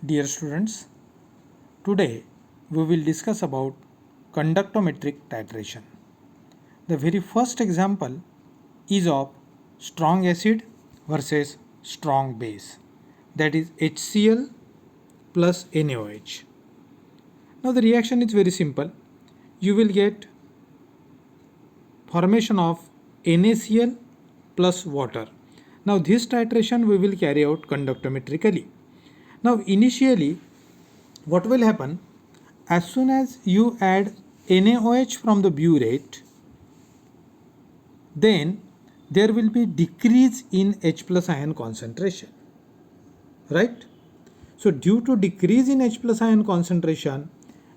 Dear students, today we will discuss about conductometric titration. The very first example is of strong acid versus strong base, that is HCl plus NaOH. Now the reaction is very simple. You will get formation of NaCl plus water. Now this titration we will carry out conductometrically. Now initially what will happen, as soon as you add NaOH from the burette, then there will be decrease in H plus ion concentration, right? So due to decrease in H plus ion concentration,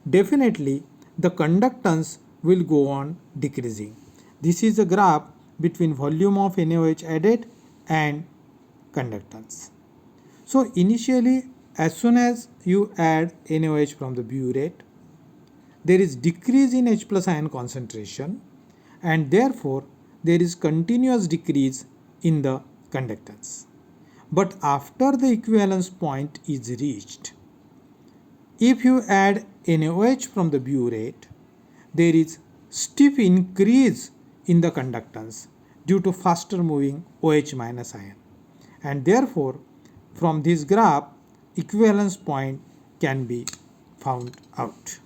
definitely the conductance will go on decreasing. This is a graph between volume of NaOH added and conductance. So initially, as soon as you add NaOH from the burette, there is decrease in H plus ion concentration, and therefore there is continuous decrease in the conductance. But after the equivalence point is reached, if you add NaOH from the burette, there is steep increase in the conductance due to faster moving OH minus ion, and therefore from this graph equivalence point can be found out.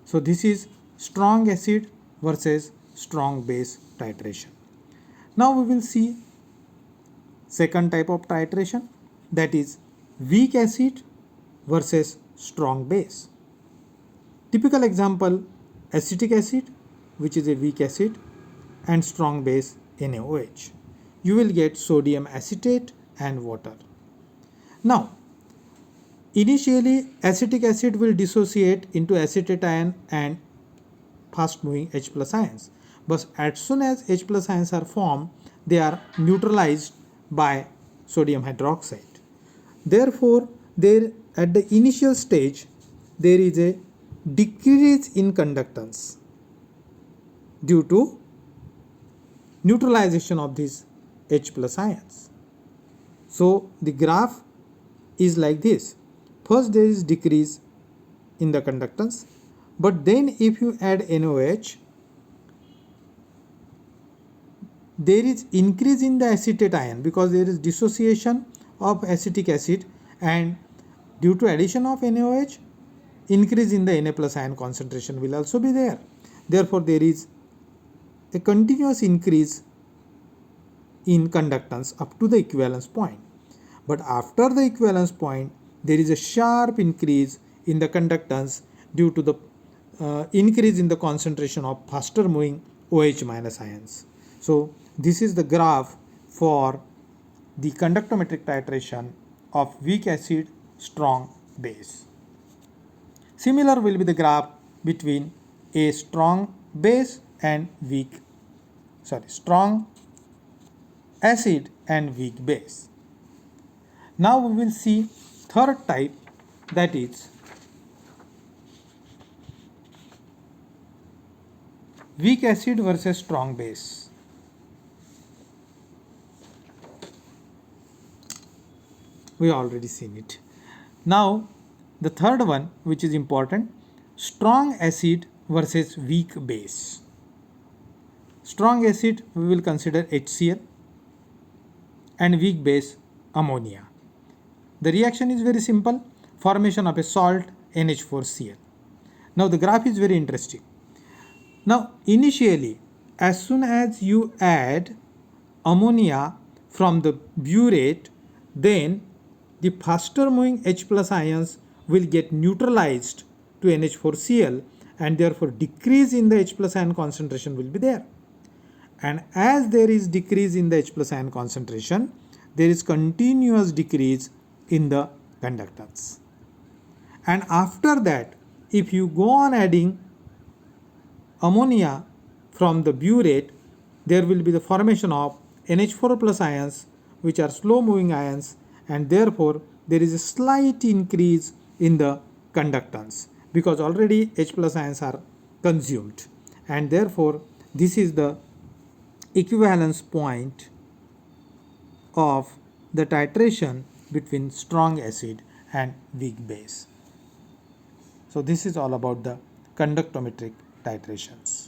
So this is strong acid versus strong base titration. Now we will see second type of titration, that is weak acid versus strong base. Typical example, acetic acid, which is a weak acid, and strong base NaOH. You will get sodium acetate and water. Now initially acetic acid will dissociate into acetate ion and fast moving H plus ions, but as soon as H plus ions are formed, they are neutralized by sodium hydroxide. Therefore there at the initial stage there is a decrease in conductance due to neutralization of these H plus ions. So the graph is like this. First there is decrease in the conductance, but then if you add NaOH, there is increase in the acetate ion because there is dissociation of acetic acid, and due to addition of NaOH, increase in the Na plus ion concentration will also be there. Therefore there is a continuous increase in conductance up to the equivalence point. But after the equivalence point, there is a sharp increase in the conductance due to the increase in the concentration of faster moving OH minus ions. So this is the graph for the conductometric titration of weak acid, strong base. Similar will be the graph between a strong base and strong acid and weak base. Now we will see third type, that is weak acid versus strong base. We already seen it. Now the third one, which is important, strong acid versus weak base. Strong acid we will consider HCl and weak base ammonia. The reaction is very simple, formation of a salt NH4Cl. Now the graph is very interesting. Now initially, as soon as you add ammonia from the burette, then the faster moving H plus ions will get neutralized to NH4Cl, and therefore decrease in the H plus ion concentration will be there. And as there is decrease in the H plus ion concentration, there is continuous decrease in the conductance. And after that, if you go on adding ammonia from the burette, there will be the formation of NH4 plus ions, which are slow moving ions, and therefore there is a slight increase in the conductance because already H plus ions are consumed, and therefore this is the equivalence point of the titration between strong acid and weak base. So this is all about the conductometric titrations.